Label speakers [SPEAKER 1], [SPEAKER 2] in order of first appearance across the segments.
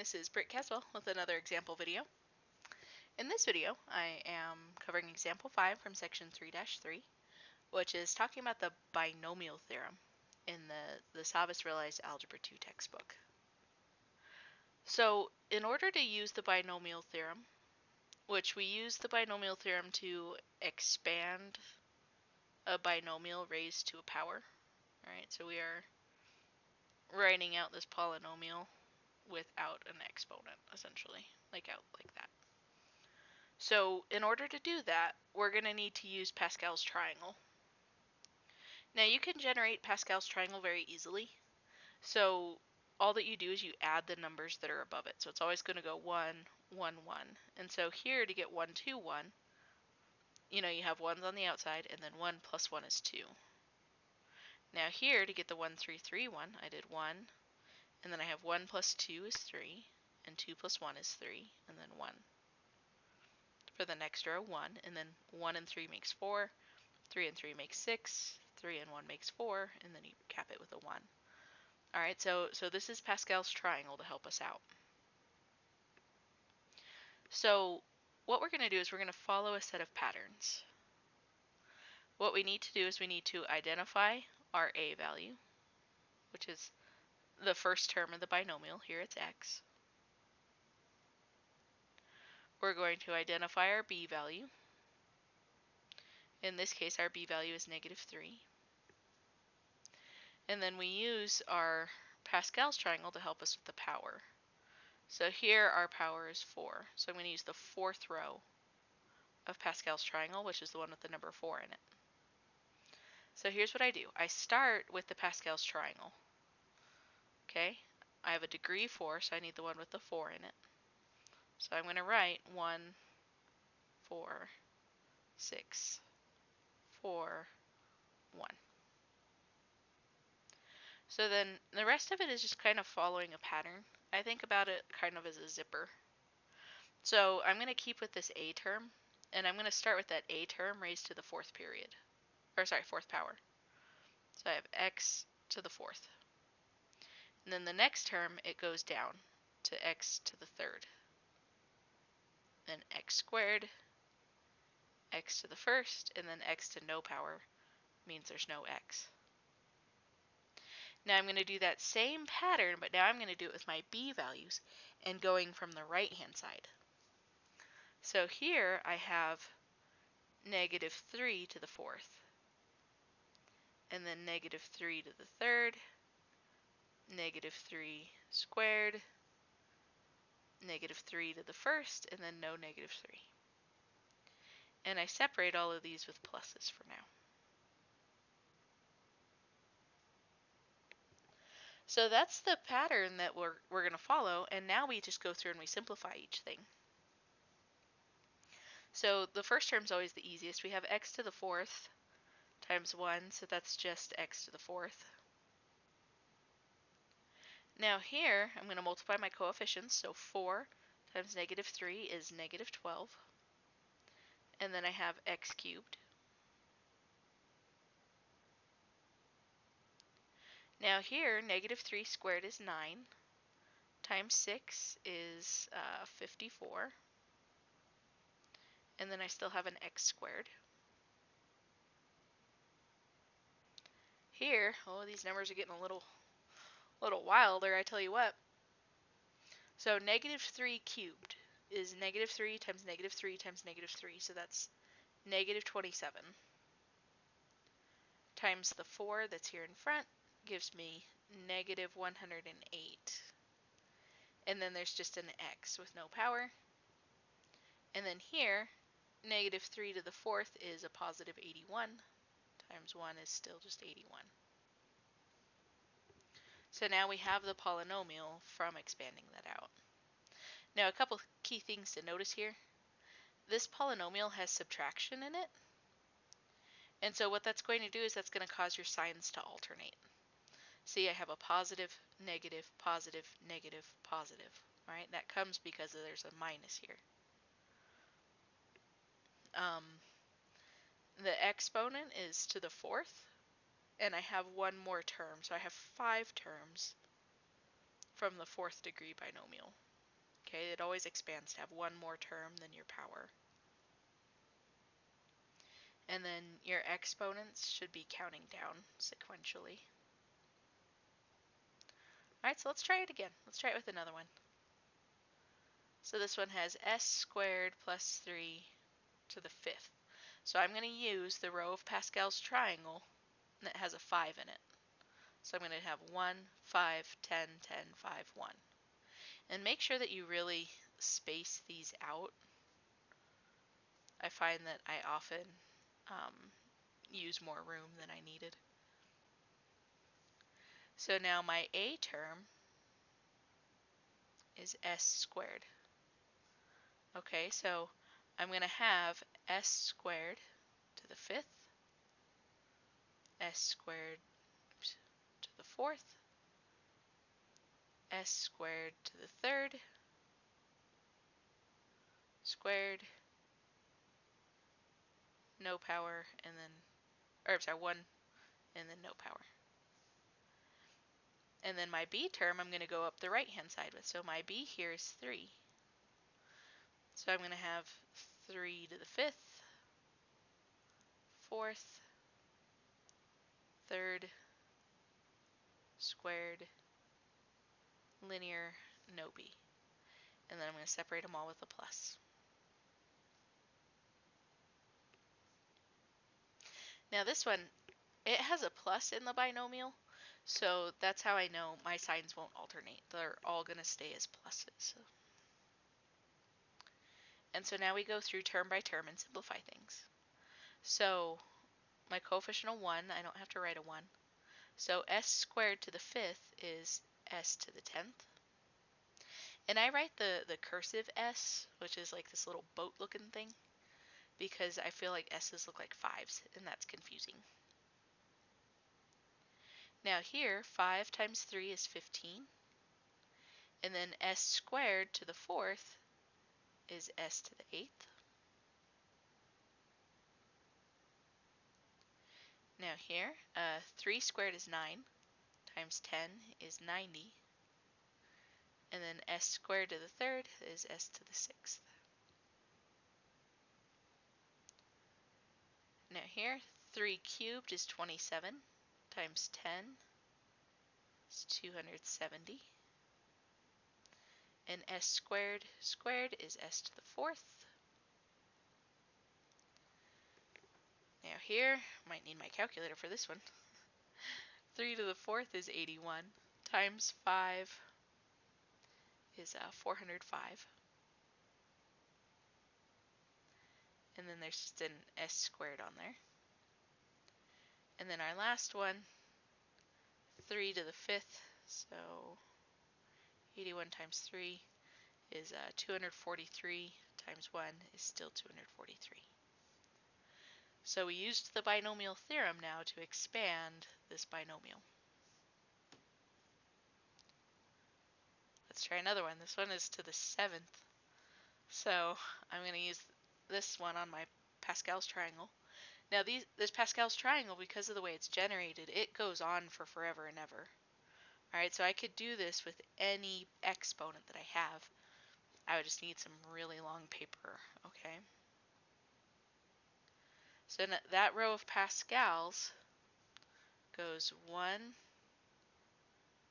[SPEAKER 1] this is Britt Caswell with another example video. In this video, I am covering example 5 from section 3-3, which is talking about the binomial theorem in the SavvasRealize Algebra 2 textbook. So in order to use the binomial theorem, which we use the binomial theorem to expand a binomial raised to a power, right? So we are writing out this polynomial without an exponent, essentially, like that. So in order to do that, we're going to need to use Pascal's triangle. Now you can generate Pascal's triangle very easily. So all that you do is you add the numbers that are above it. So it's always going to go 1, 1, 1. And so here to get 1, 2, 1, you have 1s on the outside, and then 1 plus 1 is 2. Now here to get the 1, 3, 3, 1, I did 1, and then I have 1 plus 2 is 3, and 2 plus 1 is 3, and then 1. For the next row, 1, and then 1 and 3 makes 4, 3 and 3 makes 6, 3 and 1 makes 4, and then you cap it with a 1. Alright, so this is Pascal's triangle to help us out. So what we're going to do is we're going to follow a set of patterns. What we need to do is we need to identify our a value, which is the first term of the binomial. Here it's x. We're going to identify our b value. In this case, our b value is -3. And then we use our Pascal's triangle to help us with the power. So here our power is 4. So I'm going to use the 4th row of Pascal's triangle, which is the one with the number 4 in it. So here's what I do. I start with the Pascal's triangle. Okay, I have a degree 4, so I need the one with the 4 in it. So I'm going to write 1, 4, 6, 4, 1. So then the rest of it is just kind of following a pattern. I think about it kind of as a zipper. So I'm going to keep with this a term, and I'm going to start with that a term raised to the 4th period. Or sorry, 4th power. So I have x to the 4th. And then the next term, it goes down to x to the 3rd. Then x squared, x to the 1st, and then x to no power means there's no x. Now I'm going to do that same pattern, but now I'm going to do it with my b values and going from the right-hand side. So here I have -3 to the 4th, and then -3 to the 3rd, -3 squared, -3 to the 1st, and then no -3. And I separate all of these with pluses for now. So that's the pattern that we're going to follow, and now we just go through and we simplify each thing. So the first term is always the easiest. We have x to the 4th times 1, so that's just x to the 4th. Now here, I'm going to multiply my coefficients, so 4 times -3 is -12. And then I have x cubed. Now here, -3 squared is 9, times 6 is 54. And then I still have an x squared. Here, oh, these numbers are getting a little wilder, I tell you what. So -3 cubed is -3 times -3 times -3, so that's -27. Times the 4 that's here in front gives me -108. And then there's just an x with no power. And then here, -3 to the 4th is a positive 81. Times 1 is still just 81. So now we have the polynomial from expanding that out. Now a couple key things to notice here. This polynomial has subtraction in it. And so what that's going to do is that's going to cause your signs to alternate. See, I have a positive, negative, positive, negative, positive. All right, that comes because there's a minus here. The exponent is to the 4th, and I have one more term, so I have 5 terms from the 4th degree binomial. Okay, it always expands to have one more term than your power. And then your exponents should be counting down sequentially. Alright, so let's try it again. Let's try it with another one. So this one has s squared plus 3 to the 5th. So I'm going to use the row of Pascal's triangle that has a 5 in it. So I'm going to have 1, 5, 10, 10, 5, 1. And make sure that you really space these out. I find that I often use more room than I needed. So now my a term is s squared. Okay, so I'm going to have s squared to the 5th, s squared to the 4th, s squared to the 3rd, squared, no power, and then, or I'm sorry, 1, and then no power. And then my b term I'm going to go up the right hand side with. So my b here is 3. So I'm going to have 3 to the 5th, 4th, 3rd, squared, linear, no b. And then I'm going to separate them all with a plus. Now this one, it has a plus in the binomial, so that's how I know my signs won't alternate. They're all going to stay as pluses. And so now we go through term by term and simplify things. So my coefficient of 1, I don't have to write a 1. So s squared to the 5th is s to the 10th. And I write the cursive s, which is like this little boat looking thing, because I feel like s's look like 5s, and that's confusing. Now here, 5 times 3 is 15. And then s squared to the 4th is s to the 8th. Now here, 3 squared is 9, times 10 is 90. And then s squared to the 3rd is s to the 6th. Now here, 3 cubed is 27, times 10 is 270. And s squared squared is s to the 4th. Now here, might need my calculator for this one. 3 to the 4th is 81, times 5 is 405. And then there's just an s squared on there. And then our last one, 3 to the 5th, so 81 times 3 is 243 times 1 is still 243. So we used the binomial theorem now to expand this binomial. Let's try another one. This one is to the 7th. So I'm going to use this one on my Pascal's triangle. Now this Pascal's triangle, because of the way it's generated, it goes on for forever and ever. Alright, so I could do this with any exponent that I have. I would just need some really long paper, okay? So that row of Pascal's goes 1,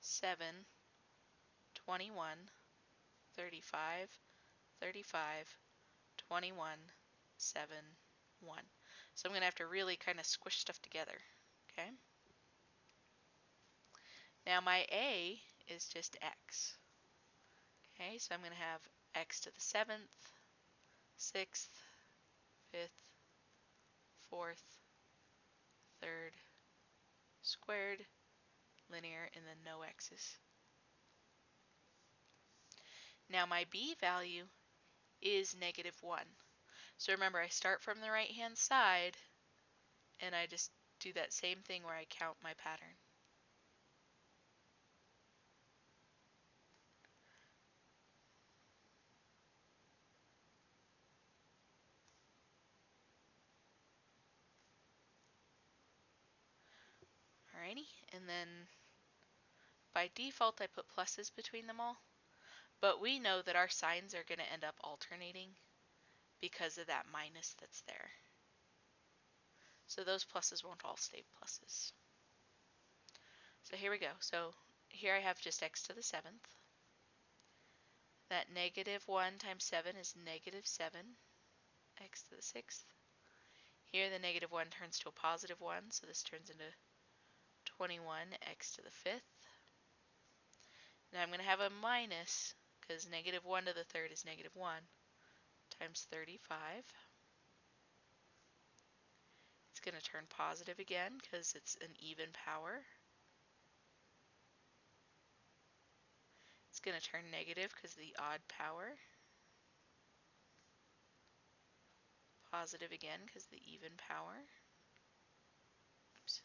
[SPEAKER 1] 7, 21, 35, 35, 21, 7, 1. So I'm going to have to really kind of squish stuff together, okay? Now my A is just x. Okay, so I'm going to have x to the 7th, 6th, 5th, 4th, 3rd, squared, linear, and then no x's. Now my b value is -1. So remember, I start from the right hand side and I just do that same thing where I count my pattern. Alrighty, and then by default I put pluses between them all, But we know that our signs are going to end up alternating because of that minus that's there. So those pluses won't all stay pluses. So here we go. So here I have just x to the 7th. That negative 1 times 7 is negative 7, x to the 6th. Here the negative 1 turns to a positive 1, so this turns into 21 x to the 5th. Now I'm going to have a minus, because negative 1 to the 3rd is negative 1, times 35. It's going to turn positive again, because it's an even power. It's going to turn negative, because of the odd power. Positive again, because of the even power. Oops.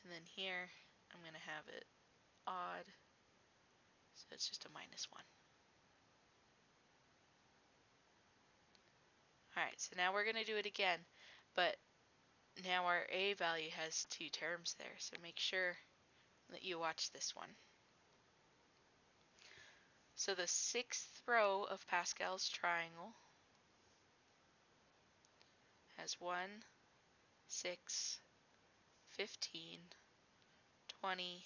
[SPEAKER 1] And then here, I'm going to have it odd, so it's just a minus 1. Alright, so now we're going to do it again, but now our a value has 2 terms there, so make sure that you watch this one. So the 6th row of Pascal's triangle has 1, 6, 15, 20,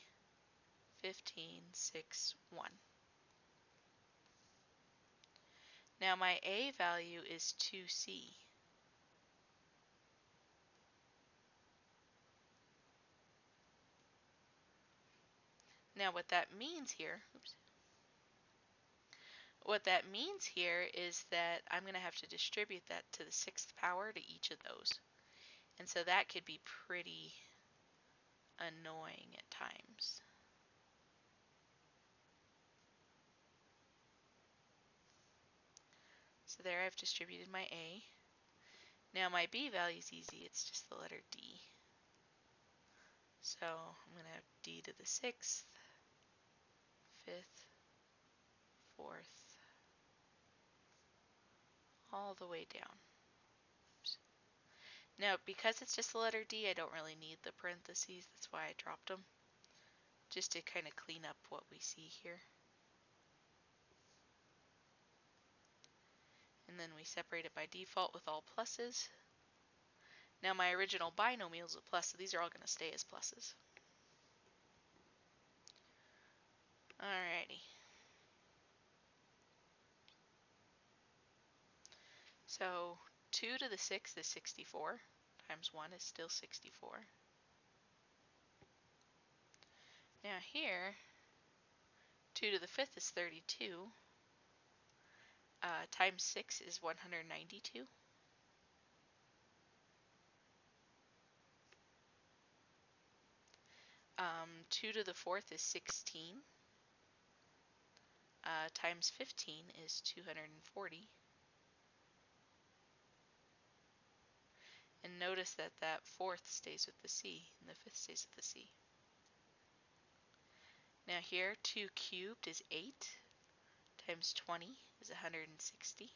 [SPEAKER 1] 15, 6, 1. Now my a value is 2c. Now what that means here, is that I'm going to have to distribute that to the 6th power to each of those. And so that could be pretty annoying at times. So there I've distributed my a. Now my b value is easy, it's just the letter d. So I'm going to have d to the 6th, 5th, 4th, all the way down. Oops. Now because it's just the letter d, I don't really need the parentheses, that's why I dropped them, just to kind of clean up what we see here. And then we separate it by default with all pluses. Now my original binomial is a plus, so these are all going to stay as pluses. Alrighty. So 2 to the 6th is 64, times 1 is still 64. Now here, 2 to the 5th is 32, times 6 is 192. Um, 2 to the 4th is 16, times 15 is 240. And notice that that 4th stays with the c, and the 5th stays with the c. Now here, 2 cubed is 8, times 20 is 160.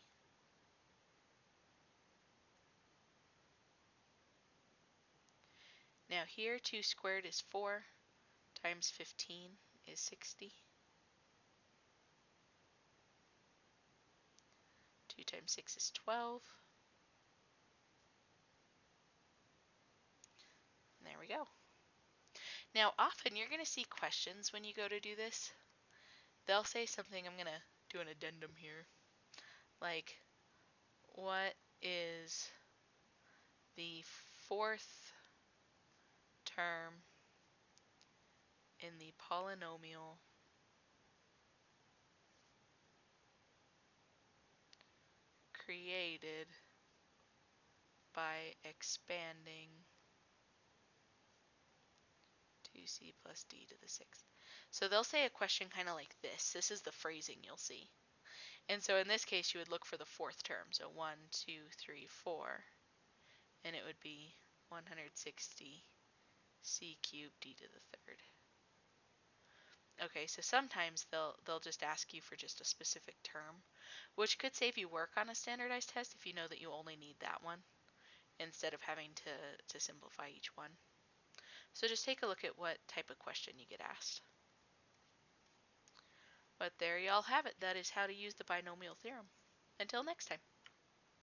[SPEAKER 1] Now here, 2 squared is 4, times 15 is 60. 2 times 6 is 12. And there we go. Now often you're going to see questions when you go to do this. They'll say something, I'm going to do an addendum here, like, what is the 4th term in the polynomial created by expanding 2c plus d to the 6th. So they'll say a question kind of like this. This is the phrasing you'll see. And so in this case, you would look for the 4th term. So 1, 2, 3, 4. And it would be 160 c cubed d to the 3rd. Okay, so sometimes they'll just ask you for just a specific term, which could save you work on a standardized test if you know that you only need that one, instead of having to simplify each one. So just take a look at what type of question you get asked. But there y'all have it. That is how to use the binomial theorem. Until next time.